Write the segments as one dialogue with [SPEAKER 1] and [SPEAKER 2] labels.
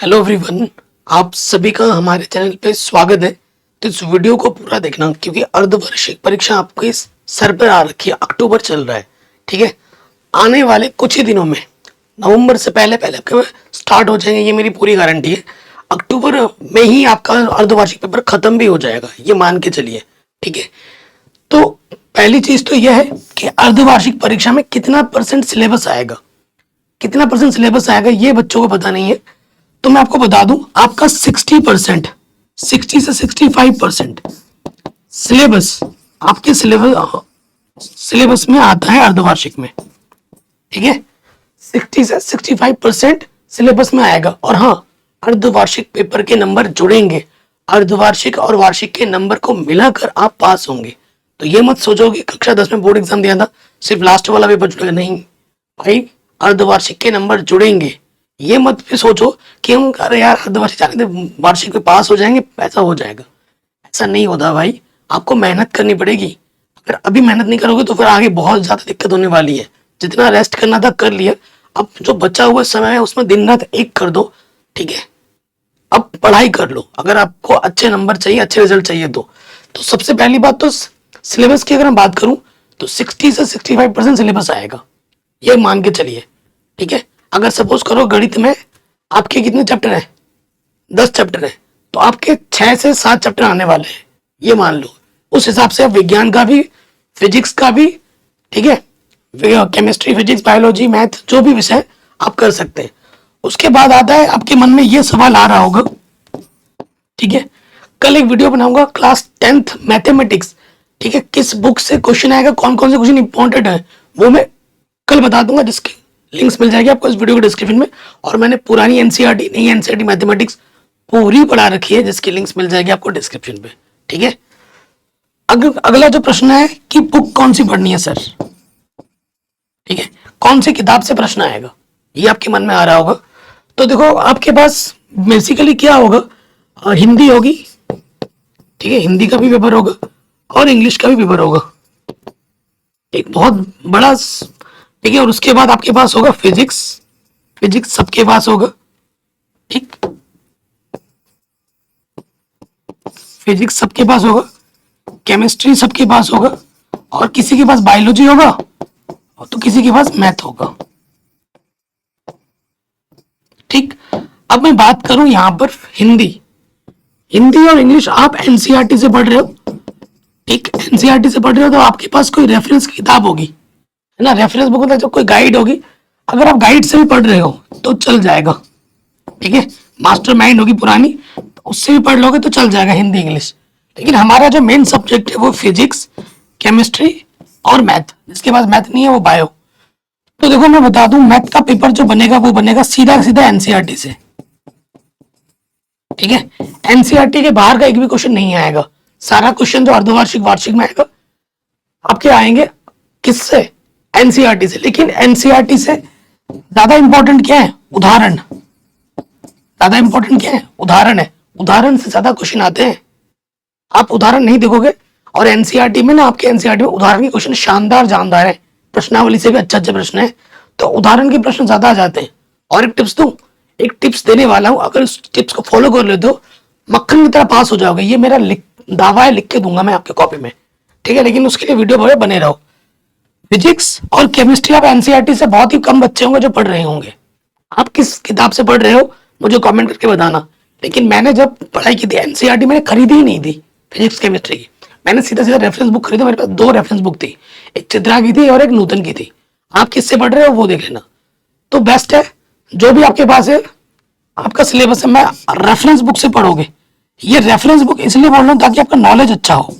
[SPEAKER 1] Hello everyone, आप सभी का हमारे चैनल पे स्वागत है। तो इस वीडियो को पूरा देखना क्योंकि अर्धवार्षिक परीक्षा आपके इस सर पर आ रखी है। अक्टूबर चल रहा है, ठीक है। आने वाले कुछ ही दिनों में नवंबर से पहले पहले आपके स्टार्ट हो जाएंगे, ये मेरी पूरी गारंटी है। अक्टूबर में ही आपका अर्धवार्षिक पेपर खत्म भी हो जाएगा, ये मान के चलिए, ठीक है। तो पहली चीज तो यह है कि अर्धवार्षिक परीक्षा में कितना परसेंट सिलेबस आएगा, कितना परसेंट सिलेबस आएगा ये बच्चों को पता नहीं है। तो मैं आपको बता दूं, आपका 60%, 60 से 65% सिलेबस आपके सिलेबस में आता है अर्धवार्षिक में, ठीक है। 60 से 65% सिलेबस में आएगा। और हाँ, अर्धवार्षिक पेपर के नंबर जुड़ेंगे, अर्धवार्षिक और वार्षिक के नंबर को मिलाकर आप पास होंगे। तो ये मत सोचो कि कक्षा 10 में बोर्ड एग्जाम दिया था सिर्फ लास्ट वाला पेपर जुड़ेगा, नहीं भाई, अर्धवार्षिक के नंबर जुड़ेंगे। ये मत भी सोचो कि हम अरे यार अर्धवार्षिक जाने दे, वार्षिक में पास हो जाएंगे, पैसा हो जाएगा। ऐसा नहीं होता भाई, आपको मेहनत करनी पड़ेगी। अगर अभी मेहनत नहीं करोगे तो फिर आगे बहुत ज्यादा दिक्कत होने वाली है। जितना रेस्ट करना था कर लिया, अब जो बचा हुआ समय है उसमें दिन रात एक कर दो, ठीक है। अब पढ़ाई कर लो, अगर आपको अच्छे नंबर चाहिए, अच्छे रिजल्ट चाहिए तो सबसे पहली बात तो सिलेबस की अगर मैं बात करूं तो 60 से 65% सिलेबस आएगा, ये मान के चलिए, ठीक है। अगर सपोज करो गणित में आपके कितने चैप्टर हैं, 10 चैप्टर हैं, तो आपके 6 से 7 चैप्टर आने वाले हैं, ये मान लो। उस हिसाब से आप विज्ञान का भी, फिजिक्स का भी, ठीक है, केमिस्ट्री, फिजिक्स, बायोलॉजी, मैथ, जो भी विषय आप कर सकते हैं। उसके बाद आता है आपके मन में ये सवाल आ रहा होगा, ठीक है, कल एक वीडियो बनाऊंगा क्लास 10th मैथमेटिक्स, ठीक है, किस बुक से क्वेश्चन आएगा, कौन कौन से क्वेश्चन इंपॉर्टेंट है, वो मैं कल बता दूंगा, जिसकी लिंक्स मिल जाएगी आपको इस वीडियो के डिस्क्रिप्शन में। और मैंने पुरानी एनसीईआरटी, नई एनसीईआरटी मैथमेटिक्स पूरी पढ़ा रखी है, जिसकी लिंक्स मिल जाएगी आपको डिस्क्रिप्शन पे, ठीक है। अगला जो प्रश्न है कि बुक कौन सी पढ़नी है सर, ठीक है, कौन सी किताब से प्रश्न आएगा, ये आपके मन में आ रहा होगा। तो देखो आपके पास बेसिकली क्या होगा, हिंदी होगी, ठीक है, हिंदी का भी पेपर होगा और इंग्लिश का भी पेपर होगा, एक बहुत बड़ा, ठीक है। और उसके बाद आपके पास होगा फिजिक्स, फिजिक्स सबके पास होगा, ठीक, फिजिक्स सबके पास होगा, केमिस्ट्री सबके पास होगा, और किसी के पास बायोलॉजी होगा और तो किसी के पास मैथ होगा, ठीक। अब मैं बात करूं यहां पर हिंदी, हिंदी और इंग्लिश आप एनसीईआरटी से पढ़ रहे हो, ठीक, एनसीईआरटी से पढ़ रहे हो तो आपके पास कोई रेफरेंस किताब होगी, है ना, रेफरेंस बुक मतलब कोई गाइड होगी। अगर आप गाइड से भी पढ़ रहे हो तो चल जाएगा, ठीक है, मास्टर माइंड होगी पुरानी, तो उससे भी पढ़ लोगे तो चल जाएगा हिंदी इंग्लिश। लेकिन हमारा जो मेन सब्जेक्ट है वो फिजिक्स, केमिस्ट्री और मैथ, जिसके पास मैथ नहीं है वो बायो। तो देखो मैं बता दूं, मैथ का पेपर जो बनेगा वो बनेगा सीधा सीधा एनसीईआरटी से, ठीक है। एनसीईआरटी के बाहर का एक भी क्वेश्चन नहीं आएगा, सारा क्वेश्चन जो अर्धवार्षिक, वार्षिक में आएगा आपके आएंगे किससे, एनसीईआरटी से। लेकिन एनसीईआरटी से ज्यादा इंपॉर्टेंट क्या है, उदाहरण, ज्यादा इंपॉर्टेंट क्या है, उदाहरण है, उदाहरण से ज्यादा क्वेश्चन आते हैं। आप उदाहरण नहीं देखोगे, और एनसीईआरटी में ना, आपके एनसीईआरटी में उदाहरण के क्वेश्चन शानदार जानदार है, प्रश्नावली से भी अच्छे अच्छे प्रश्न है, तो उदाहरण के प्रश्न ज्यादा आ जाते हैं। और एक टिप्स दूं, एक टिप्स देने वाला हूं, अगर उस टिप्स को फॉलो कर लेते हो मक्खन की तरह पास हो जाओगे, ये मेरा दावा है, लिख के दूंगा मैं आपके कॉपी में, ठीक है। लेकिन उसके लिए वीडियो बने रहो। फिजिक्स और केमिस्ट्री आप एनसीईआरटी से बहुत ही कम बच्चे होंगे जो पढ़ रहे होंगे। आप किस किताब से पढ़ रहे हो मुझे कमेंट करके बताना। लेकिन मैंने जब पढ़ाई की थी एनसीईआरटी मैंने खरीदी ही नहीं थी फिजिक्स केमिस्ट्री की, मैंने सीधा सीधा रेफरेंस बुक खरीदा। मेरे पास 2 रेफरेंस बुक थी, एक चित्रा की थी और एक नूतन की थी। आप किससे पढ़ रहे हो वो देख लेना, तो बेस्ट है जो भी आपके पास है, आपका सिलेबस है, मैं रेफरेंस बुक से पढ़ोगे। ये रेफरेंस बुक इसलिए बोल रहा हूँ ताकि आपका नॉलेज अच्छा हो,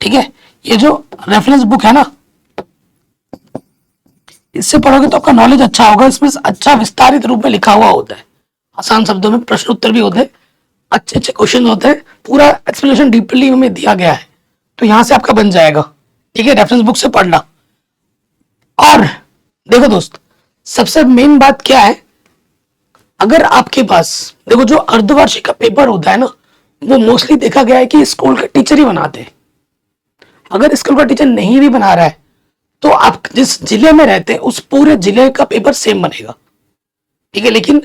[SPEAKER 1] ठीक है। ये जो रेफरेंस बुक है ना, इससे पढ़ोगे तो आपका नॉलेज अच्छा होगा। इसमें अच्छा विस्तारित रूप में लिखा हुआ होता है, आसान शब्दों में प्रश्न उत्तर भी होते हैं, अच्छे अच्छे क्वेश्चन होते हैं, पूरा एक्सप्लेनेशन डीपली में दिया गया है। तो यहां से आपका बन जाएगा, ठीक है, रेफरेंस बुक से पढ़ना। और देखो दोस्त, सबसे मेन बात क्या है, अगर आपके पास देखो जो अर्धवार्षिक का पेपर होता है ना, वो मोस्टली देखा गया है कि स्कूल का टीचर ही बनाते हैं। अगर स्कूल का टीचर नहीं भी बना रहा है तो आप जिस जिले में रहते हैं उस पूरे जिले का पेपर सेम बनेगा, ठीक है। लेकिन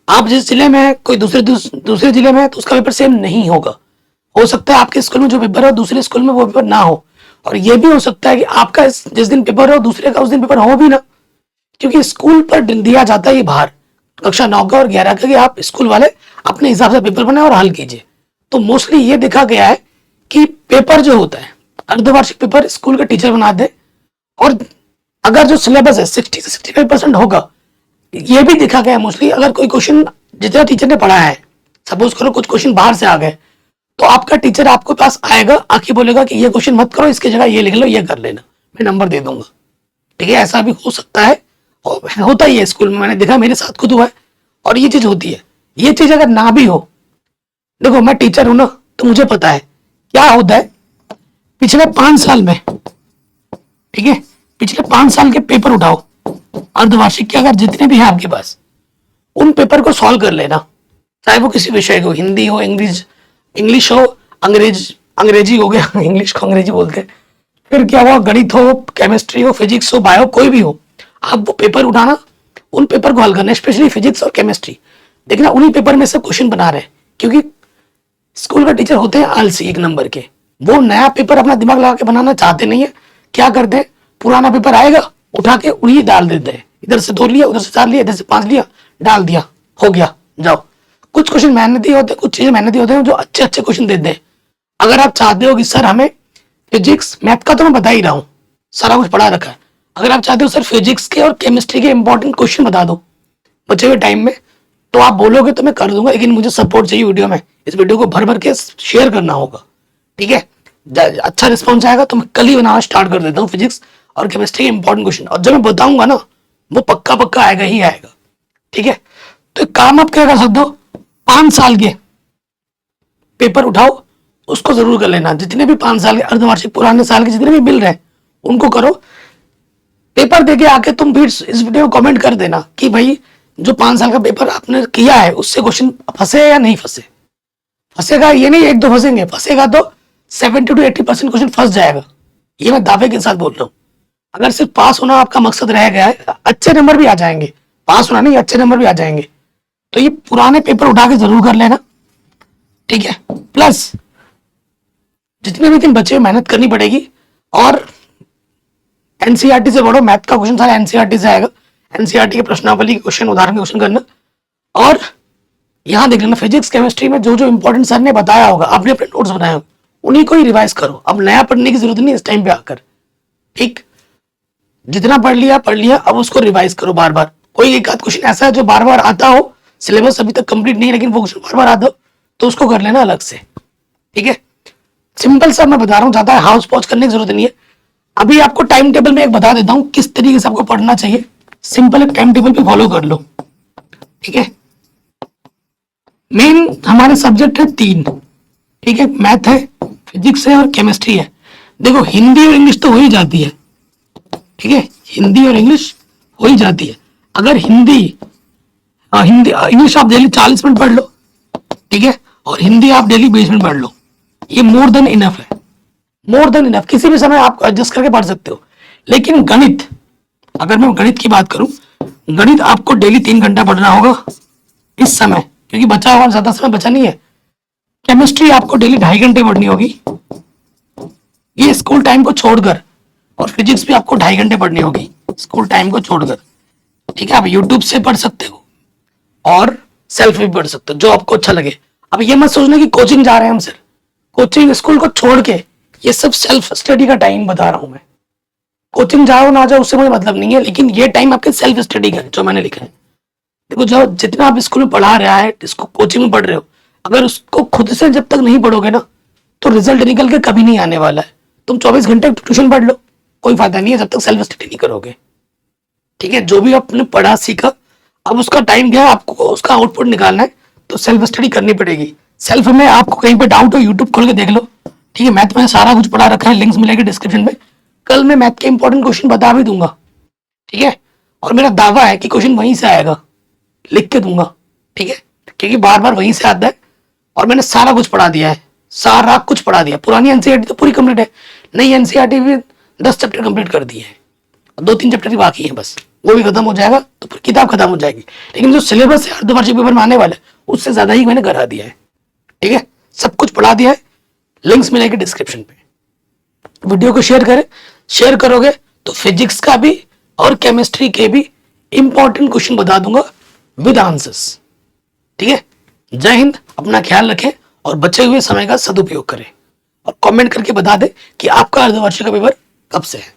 [SPEAKER 1] आप जिस जिले में है कोई दूसरे जिले में है तो उसका पेपर सेम नहीं होगा। हो सकता है आपके स्कूल में जो पेपर हो दूसरे स्कूल में वो पेपर ना हो, और ये भी हो सकता है कि आपका जिस दिन पेपर हो दूसरे का उस दिन पेपर हो भी ना, क्योंकि स्कूल पर दिया जाता है ये भार कक्षा 9 का और 11 का कि आप स्कूल वाले अपने हिसाब से पेपर बनाए और हल कीजिए। तो मोस्टली ये देखा गया है कि पेपर जो होता है अर्धवार्षिक पेपर स्कूल का टीचर बना दे, और अगर जो सिलेबस है 60 से 65% होगा। ये भी देखा गया है मोस्टली अगर कोई क्वेश्चन जितना टीचर ने पढ़ा है, सपोज करो कुछ क्वेश्चन बाहर से आ गए, तो आपका टीचर आपके पास आएगा, आके बोलेगा कि ये क्वेश्चन मत करो, इसकी जगह ये लिख लो, ये कर लेना, मैं नंबर दे दूंगा। ठीक है, ऐसा भी हो सकता है और होता ही है स्कूल में, मैंने देखा, मेरे साथ खुद हुआ है और ये चीज होती है। ये चीज अगर ना भी हो, देखो मैं टीचर हूं ना, तो मुझे पता है क्या होता है पिछले 5 साल में। ठीक है, पिछले 5 साल के पेपर उठाओ अर्धवार्षिक के, अगर जितने भी हैं आपके पास, उन पेपर को सॉल्व कर लेना, चाहे वो किसी विषय को, हिंदी हो, इंग्लिश हो, अंग्रेजी हो गया इंग्लिश को अंग्रेजी बोलते हैं, फिर क्या हुआ, गणित हो, केमिस्ट्री हो, फिजिक्स हो, बायो, कोई भी हो, आप वो पेपर उठाना, उन पेपर को हल करना, स्पेशली फिजिक्स और केमिस्ट्री। देखना उन्हीं पेपर में सब क्वेश्चन बना रहे हैं, क्योंकि स्कूल का टीचर होते हैं आलसी 1 नंबर के, वो नया पेपर अपना दिमाग लगा के बनाना चाहते नहीं है। क्या करते हैं, पुराना पेपर आएगा उठा के उन्हीं डाल देते हैं, इधर से 2 लिया, उधर से 4 लिया, इधर से 5 लिया, डाल दिया, हो गया, जाओ। कुछ क्वेश्चन मेहनती होते हैं, कुछ चीजें मेहनती होते हैं जो अच्छे अच्छे क्वेश्चन देते हैं। अगर आप चाहते हो कि सर हमें फिजिक्स, मैथ का तो मैं बता ही रहा हूँ, सारा कुछ पढ़ा रखा है, अगर आप चाहते हो सर फिजिक्स के और केमिस्ट्री के इंपॉर्टेंट क्वेश्चन बता दो बचे हुए टाइम में, तो आप बोलोगे तो मैं कर दूंगा, लेकिन मुझे सपोर्ट चाहिए वीडियो में, इस वीडियो को भर भर के शेयर करना होगा। ठीक है, अच्छा रिस्पॉन्स आएगा तो मैं कल ही बनाना स्टार्ट कर देता हूँ फिजिक्स और केमिस्ट्री के इंपॉर्टेंट क्वेश्चन, और जब मैं बताऊंगा ना वो पक्का पक्का आएगा ही आएगा। ठीक है, तो एक काम आप क्या कर सकते हो, 5 साल के पेपर उठाओ, उसको जरूर कर लेना, जितने भी 5 साल के अर्धवार्षिक पुराने साल के जितने भी मिल रहे हैं उनको करो। पेपर देके आके तुम फिर इस वीडियो को कमेंट कर देना कि भाई जो 5 साल का पेपर आपने किया है उससे क्वेश्चन फंसे या नहीं फंसे। फंसेगा ये नहीं 1-2 फंसेंगे, फंसेगा तो 70 to 80% क्वेश्चन फंस जाएगा, ये मैं दावे के साथ बोल रहा हूँ। अगर सिर्फ पास होना आपका मकसद रह गया है, अच्छे नंबर भी आ जाएंगे, पास होना नहीं अच्छे नंबर भी आ जाएंगे, तो ये पुराने पेपर उठा के जरूर कर लेना। ठीक है, प्लस जितने भी दिन बचे मेहनत करनी पड़ेगी, और एनसीईआरटी से पढ़ो, मैथ का क्वेश्चन सारा एनसीईआरटी से आएगा, एनसीईआरटी के प्रश्नावली के क्वेश्चन, उदाहरण के क्वेश्चन करना, और यहाँ देख लेना फिजिक्स केमिस्ट्री में जो जो इंपॉर्टेंट सर ने बताया होगा, आपने अपने नोट्स बनाए होंगे, उन्हीं को ही रिवाइज करो, अब नया पढ़ने की जरूरत नहीं इस टाइम पे आकर। ठीक, जितना पढ़ लिया, अब उसको रिवाइज करो बार बार। कोई एक आध क्वेश्चन ऐसा है जो बार बार आता हो, सिलेबस अभी तक कंप्लीट नहीं लेकिन वो क्वेश्चन बार बार आता हो, तो उसको कर लेना अलग से। ठीक है, सिंपल सा मैं बता रहा हूँ, ज्यादा हाउस पॉच करने की जरूरत नहीं है। अभी आपको टाइम टेबल में एक बता देता हूँ किस तरीके से आपको पढ़ना चाहिए, सिंपल एक टाइम टेबल पे फॉलो कर लो। ठीक है, मेन हमारे सब्जेक्ट है 3। ठीक है, मैथ है, फिजिक्स है और केमिस्ट्री है। देखो हिंदी और इंग्लिश तो हो ही जाती है। ठीक है, हिंदी और इंग्लिश हो ही जाती है। अगर हिंदी इंग्लिश आप डेली 40 मिनट पढ़ लो, ठीक है, और हिंदी आप डेली 20 मिनट पढ़ लो, ये मोर देन इनफ है, मोर देन इनफ। किसी भी समय आप एडजस्ट करके पढ़ सकते हो। लेकिन गणित, अगर मैं गणित की बात करूं, गणित आपको डेली 3 घंटा पढ़ना होगा इस समय, क्योंकि बचा हुआ ज्यादा समय बचा नहीं है। केमिस्ट्री आपको डेली 2.5 घंटे पढ़नी होगी, ये स्कूल टाइम को छोड़कर, और फिजिक्स भी आपको 2.5 घंटे पढ़नी होगी स्कूल टाइम को छोड़कर। ठीक है, आप यूट्यूब से पढ़ सकते हो और सेल्फ भी पढ़ सकते हो, जो आपको अच्छा लगे। अब ये मत सोचना कि कोचिंग जा रहे हैं हम सर, कोचिंग स्कूल को छोड़ के ये सब सेल्फ स्टडी का टाइम बता रहा हूं मैं। कोचिंग जाओ ना जाओ उससे मुझे मतलब नहीं है, लेकिन ये टाइम आपके सेल्फ स्टडी का है जो मैंने लिखा है। देखो जो जितना आप स्कूल में पढ़ा रहा है, इसको कोचिंग में पढ़ रहे हो, अगर उसको खुद से जब तक नहीं पढ़ोगे ना, तो रिजल्ट निकल के कभी नहीं आने वाला है। तुम 24 घंटे ट्यूशन पढ़ लो, कोई फायदा नहीं है जब तक सेल्फ स्टडी नहीं करोगे। ठीक है, जो भी आपने पढ़ा सीखा, अब उसका टाइम गया, आपको उसका आउटपुट निकालना है, तो सेल्फ स्टडी करनी पड़ेगी। सेल्फ में आपको कहीं पे डाउट हो, यूट्यूब खोल के देख लो। ठीक है, मैथ में सारा कुछ पढ़ा रखा है, लिंक्स मिलेंगे डिस्क्रिप्शन में। कल मैं मैथ के इंपॉर्टेंट क्वेश्चन बता भी दूंगा। ठीक है, और मेरा दावा है कि क्वेश्चन वहीं से आएगा, लिख के दूंगा। ठीक है, क्योंकि बार बार वहीं से आता है, और मैंने सारा कुछ पढ़ा दिया है, सारा कुछ पढ़ा दिया। पुरानी एनसीईआरटी तो पूरी कंप्लीट है, नई एनसीईआरटी भी 10 चैप्टर कंप्लीट कर दिए हैं, 2-3 चैप्टर ही बाकी है बस। वो भी खत्म हो जाएगा तो फिर किताब खत्म हो जाएगी। लेकिन जो सिलेबस है अर्धवार्षिक पेपर में आने वाला है उससे ज्यादा ही मैंने करा दिया है। ठीक है, सब कुछ पढ़ा दिया है, लिंक्स मिलेंगे डिस्क्रिप्शन पे। वीडियो को शेयर करें, शेयर करोगे तो फिजिक्स का भी और केमिस्ट्री के भी इंपॉर्टेंट क्वेश्चन बता दूंगा विद आंसर्स। ठीक है, जय हिंद, अपना ख्याल रखें और बचे हुए समय का सदुपयोग करें और कमेंट करके बता दें कि आपका अर्धवार्षिक का पेपर कब से है।